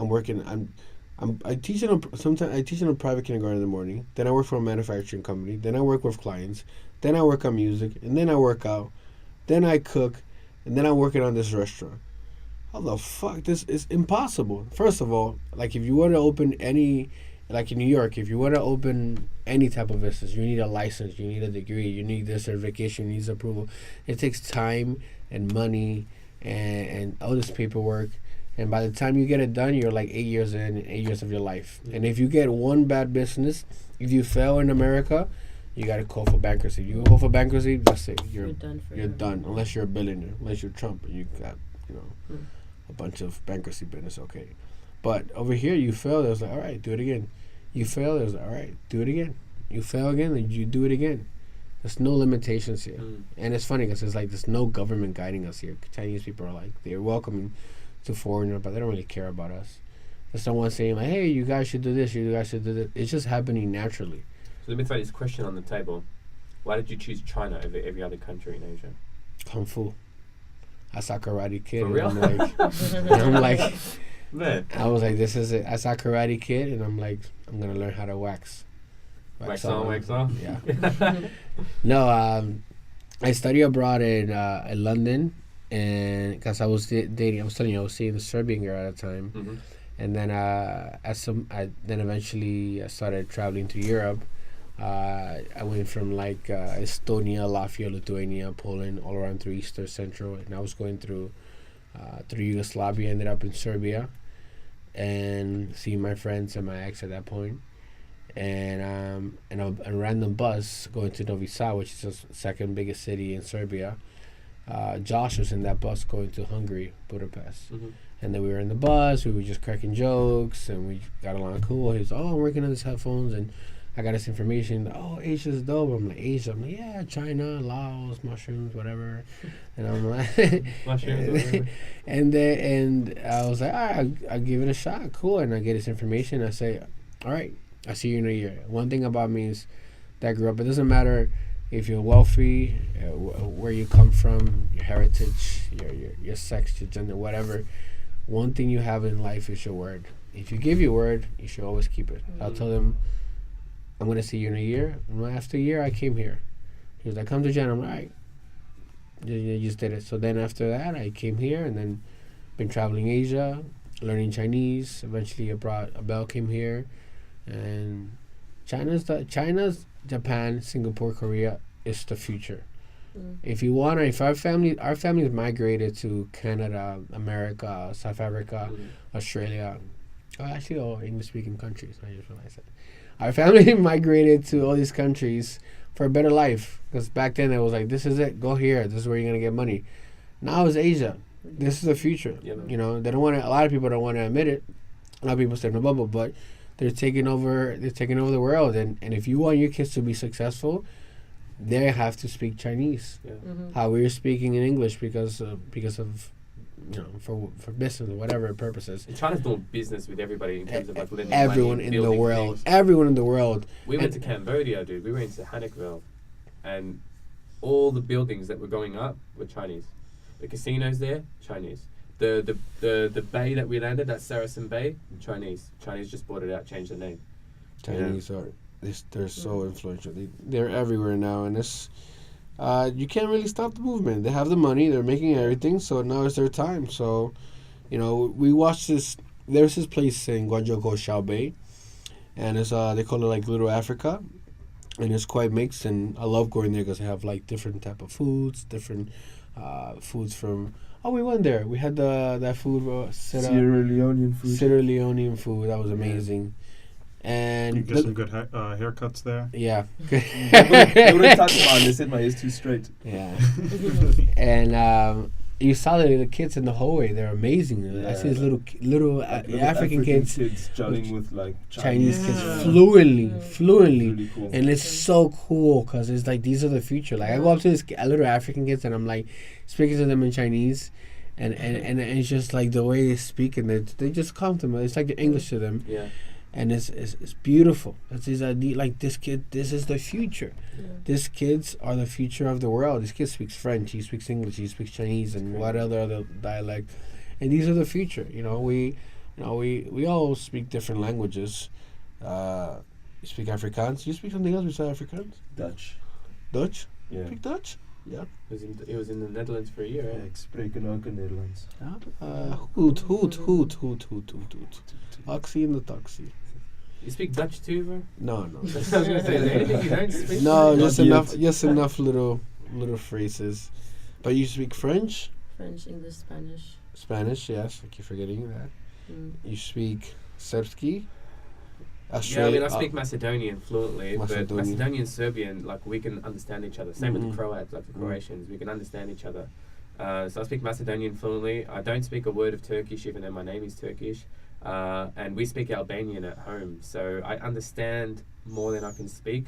I teach in a private kindergarten in the morning. Then I work for a manufacturing company. Then I work with clients. Then I work on music, and then I work out. Then I cook, and then I'm working on this restaurant. How the fuck? This is impossible. First of all, like, if you were to open any, like in New York, if you were to open any type of business, you need a license, you need a degree, you need this certification, you need this approval. It takes time and money and all this paperwork. And by the time you get it done, you're like 8 years in, 8 years of your life. And if you get one bad business, if you fail in America, you got to call for bankruptcy. You go for bankruptcy, that's it. You're done. You're done. Unless you're a billionaire, unless you're Trump, and you got, you know, a bunch of bankruptcy business, okay. But over here, you fail, it was like, all right, do it again. You fail, it was like, all right, do it again. You fail again, then you do it again. There's no limitations here. And it's funny because it's like there's no government guiding us here. Chinese people are like, they're welcoming to foreigners, but they don't really care about us. There's someone saying like, hey, you guys should do this, you guys should do this. It's just happening naturally. So let me throw this question on the table. Why did you choose China over every other country in Asia? Kung Fu. I saw Karate Kid. For real? I'm like, man. I was like, this is it. I saw Karate Kid, and I'm like, I'm going to learn how to wax. Wax on, wax off? Yeah. No, I studied abroad in London, and because I was dating, I was telling you, I was seeing a Serbian girl at the time. Mm-hmm. And then then eventually I started traveling to Europe. I went from like Estonia, Latvia, Lithuania, Poland, all around through Eastern, Central, and I was going through Yugoslavia. Ended up in Serbia, and seeing my friends and my ex at that point, and a random bus going to Novi Sad, which is the second biggest city in Serbia, Josh was in that bus going to Hungary, Budapest. Mm-hmm. And then we were in the bus, we were just cracking jokes, and we got along cool. He was, oh, I'm working on these headphones, and I got this information. Oh, Asia's dope. I'm like, Asia? I'm like, yeah, China, Laos, mushrooms, whatever. And I'm like, Mushrooms, and I was like, all right, I'll give it a shot. Cool. And I get this information. I say, all right, I'll see you in a year. One thing about me is that I grew up, it doesn't matter if you're wealthy, where you come from, your heritage, your sex, your gender, whatever. One thing you have in life is your word. If you give your word, you should always keep it. I'll tell them, I'm going to see you in a year. And after a year, I came here. He was like, come to Jen. I'm like, all right. You just did it. So then after that, I came here and then been traveling Asia, learning Chinese. Eventually, Abel came here. And China's, Japan, Singapore, Korea is the future. If you want, if our family migrated to Canada, America, South Africa, Australia, actually all English-speaking countries. I just realized that. Our family migrated to all these countries for a better life. Because back then it was like, this is it, go here, this is where you're gonna get money. Now it's Asia. This is the future. Yeah, you know, they don't want to. A lot of people don't want to admit it. A lot of people stay in the bubble, but they're taking over. They're taking over the world. And if you want your kids to be successful, they have to speak Chinese. Yeah. How we're speaking in English because of you know, for business or whatever purposes. And China's doing business with everybody in terms of like lending everyone money, in the world. Things. Everyone in the world. We went to Cambodia, dude. We went to Hanokville, and all the buildings that were going up were Chinese. The casinos there, Chinese. The bay that we landed, that Saracen Bay, Chinese. Chinese just bought it out, changed the name. Chinese are they're so influential. They're everywhere now, and it's you can't really stop the movement. They have the money, they're making everything, so now it's their time. So, you know, we watched this. There's this place in Guangzhou called Xiaobei, and it's they call it like Little Africa, and it's quite mixed. And I love going there because they have like different type of foods, different foods from. Oh, we went there. We had that food Sierra Leonean food. Sierra Leonean food. That was amazing. And you get some good haircuts there. Yeah. They wouldn't touch mine. They said my hair's too straight. Yeah. And you saw the kids in the hallway. They're amazing. Yeah. I see these little African kids gelling with like Chinese kids fluently. Really cool. And it's so cool because it's like these are the future. Like I go up to this little African kids and I'm like speaking to them in Chinese. And it's just like the way they speak and they just come to me. It's like the English to them. Yeah. And it's beautiful. This is this is the future. Yeah. These kids are the future of the world. This kid speaks French, he speaks English, he speaks Chinese, and what other dialect. And these are the future. You know, we all speak different languages. You speak Afrikaans. You speak something else besides Afrikaans? Dutch. Dutch? Yeah. You speak Dutch? Yeah. It was in the Netherlands for a year, right? Ik spreek ook in Nederlands. Hoot. Oxy in the taxi. You speak Dutch too, bro? No. I was gonna say, is there anything you don't speak? No, just enough little phrases. But you speak French? French, English, Spanish. Spanish, yes. I keep forgetting that. You speak Serbski? Yeah, I mean, I speak Macedonian fluently, but Macedonian, Serbian, like, we can understand each other. Same with the Croats, like the Croatians, we can understand each other. So I speak Macedonian fluently. I don't speak a word of Turkish, even though my name is Turkish. And we speak Albanian at home, so I understand more than I can speak.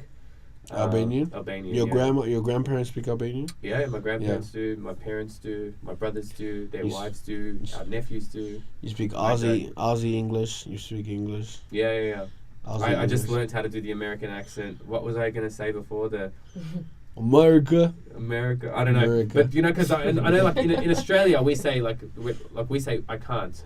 Albanian? Albanian. Your grandparents speak Albanian? Yeah, my grandparents do, my parents do, my brothers do, their wives do, our nephews do. You speak Aussie English, you speak English. Yeah. I just learned how to do the American accent. What was I going to say before? America. I don't know. America. But, you know, because I know, like, in Australia, we say, we say, I can't.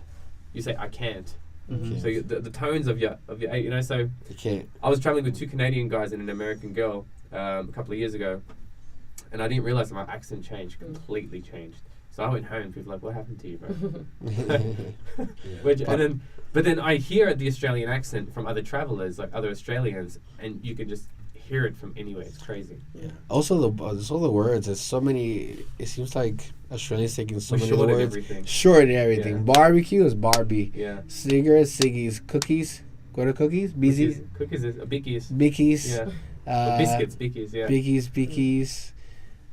You say, I can't. Mm-hmm. So the tones of your you know, so you can't. I was traveling with two Canadian guys and an American girl a couple of years ago, and I didn't realize that my accent completely changed. So I went home and people were like, what happened to you, bro? But then I hear the Australian accent from other travelers, like other Australians, and you can just hear it from anywhere. It's crazy. Yeah. Also, there's all the words. There's so many. It seems like Australia's taking so many words. Short everything. Yeah. Barbecue is Barbie. Yeah. Cigarettes, ciggies, cookies. What are cookies? Beezies. Cookies is bickies. Bickies. Yeah. Biscuits, bickies. Yeah. Bickies.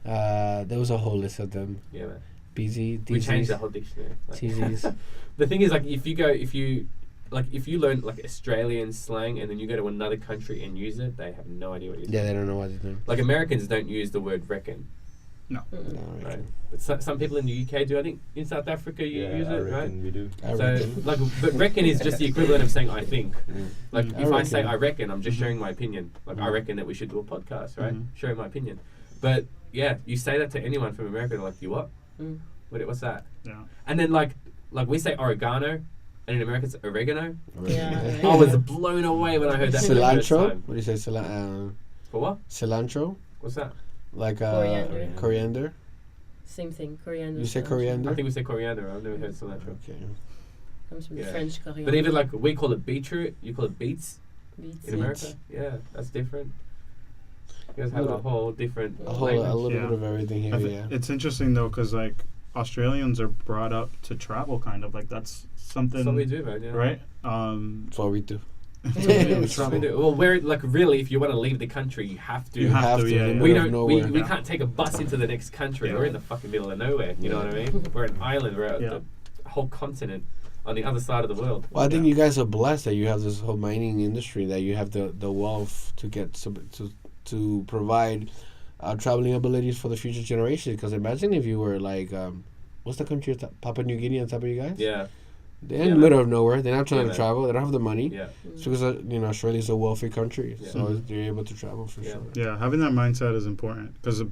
There was a whole list of them. Yeah, man. BZ, We changed the DZs, whole dictionary. Like, TZs. the thing is, like, if you learn like Australian slang and then you go to another country and use it, they have no idea what you're saying. Yeah, they don't know what they're doing. Like Americans don't use the word reckon. No. No, Right. But some people in the UK do. I think in South Africa you use I it, reckon right? we do. I So reckon. like, but reckon is just the equivalent of saying I think. Like I if I say reckon. I reckon, I'm just Mhm. sharing my opinion. Like I reckon that we should do a podcast, right? Mhm. Sharing my opinion. But yeah, you say that to anyone from America, they're like, you what? Mm. What's that? Yeah. And then like we say oregano, and in America it's oregano. Yeah. I was blown away when I heard that for the first Cilantro? time. What do you say? For what? Cilantro? What's that? Like Coriander. coriander? Same thing. Coriander. You say cilantro. coriander? I think we say coriander. I've never heard cilantro. Okay. Comes from the Yeah. French coriander. But even like we call it beetroot, you call it beets Beets. in America. Yeah, that's different. You guys have a whole different A language. little Yeah. bit of everything here, yeah. It's interesting though, because like Australians are brought up to travel, kind of like that's something, That's what we do, man. Yeah. right? That's what we do. That's what we do. Well, where like really, if you want to leave the country, you have to. You have to, yeah, in the yeah. We middle of don't. We nowhere. Yeah. can't take a bus into the next country. Yeah. We're in the fucking middle of nowhere. You know what I mean? We're an island. We're at Yeah. the whole continent on the other side of the world. Well, I think you guys are blessed that you have this whole mining industry, that you have the wealth to get to provide traveling abilities for the future generations. Because imagine if you were like, what's the country? Papua New Guinea on top of you guys? Yeah. They're in Yeah, the middle of nowhere. They're not trying Yeah, to man. travel. They don't have the money. Yeah. It's because Australia's a wealthy country, Yeah. so Mhm. they're able to travel for Yeah. sure. Yeah, having that mindset is important because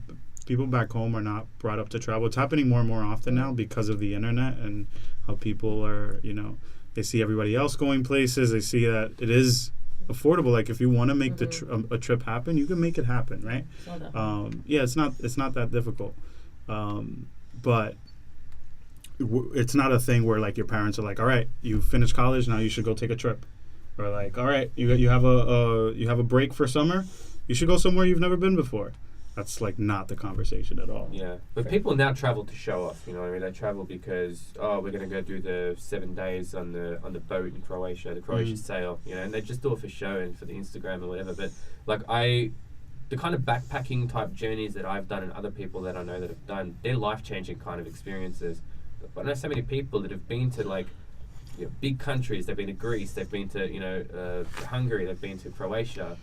people back home are not brought up to travel. It's happening more and more often now because of the internet and how people are, they see everybody else going places. They see that it is affordable. Like if you want to make a trip happen, you can make it happen, right? It's not that Yeah, it's not that difficult, but it's not a thing where like your parents are like, all right, you finished college, now you should go take a trip, or like, all right, you have a break for summer, you should go somewhere you've never been before. That's like not the conversation at all. Yeah, but people now travel to show off. You know what I mean? They travel because we're gonna go do the 7 days on the boat in Croatia, the Croatia sail. You know, and they just do it for show and for the Instagram or whatever. But like the kind of backpacking type journeys that I've done and other people that I know that have done, they're life changing kind of experiences. But I know so many people that have been to like big countries. They've been to Greece. They've been to Hungary. They've been to Croatia.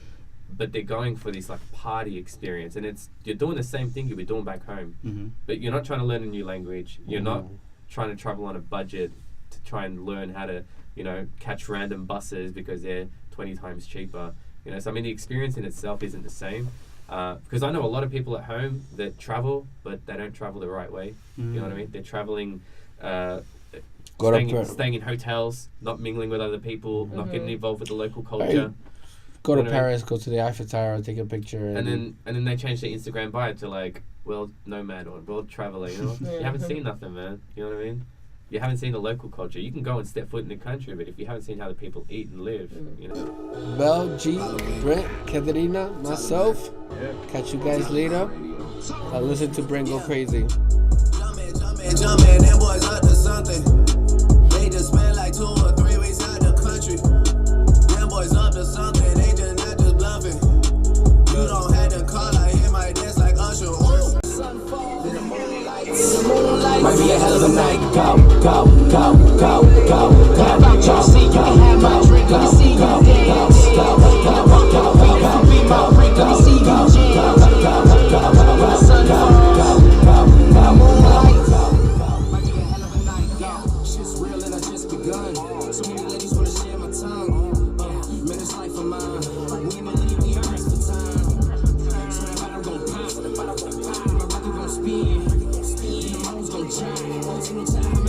But they're going for this like party experience, and you're doing the same thing you'll be doing back home. Mm-hmm. But you're not trying to learn a new language. You're not trying to travel on a budget to try and learn how to catch random buses because they're 20 times cheaper. So I mean the experience in itself isn't the same. Because I know a lot of people at home that travel, but they don't travel the right way. Mm-hmm. You know what I mean? They're traveling, Go staying in hotels, not mingling with other people, not getting involved with the local culture. to You know what I mean? Paris, go to the Eiffel Tower, take a picture, And then they change their Instagram bio to like world nomad or world traveler. You haven't seen nothing, man. You know what I mean? You haven't seen the local culture. You can go and step foot in the country, but if you haven't seen how the people eat and live, Bell, G, Brent, Katerina, myself. Catch you guys later. Listen to Brent go crazy. Jumpin', them boys up to something. They just spent like 2 or 3 weeks out the country. Them boys up to something, they just not just bluffing. You don't have to call, I hear my dance like Usher. Might be a hell of a night. Go, go, go, go, go, go, go, go, see you can have my drink. Let me see you dance. Go, go, go, go, go, go, be my freak. Let me see you jam. When the sun falls, moonlight. Might be a hell of a night. Shit's real and I just begun. So many ladies wanna share my tongue. Man, it's life of mine. We ain't leave the earth for time. So that bottom gon' pop, my rocket gon' spin. The moon's gon' shine. Once in a time.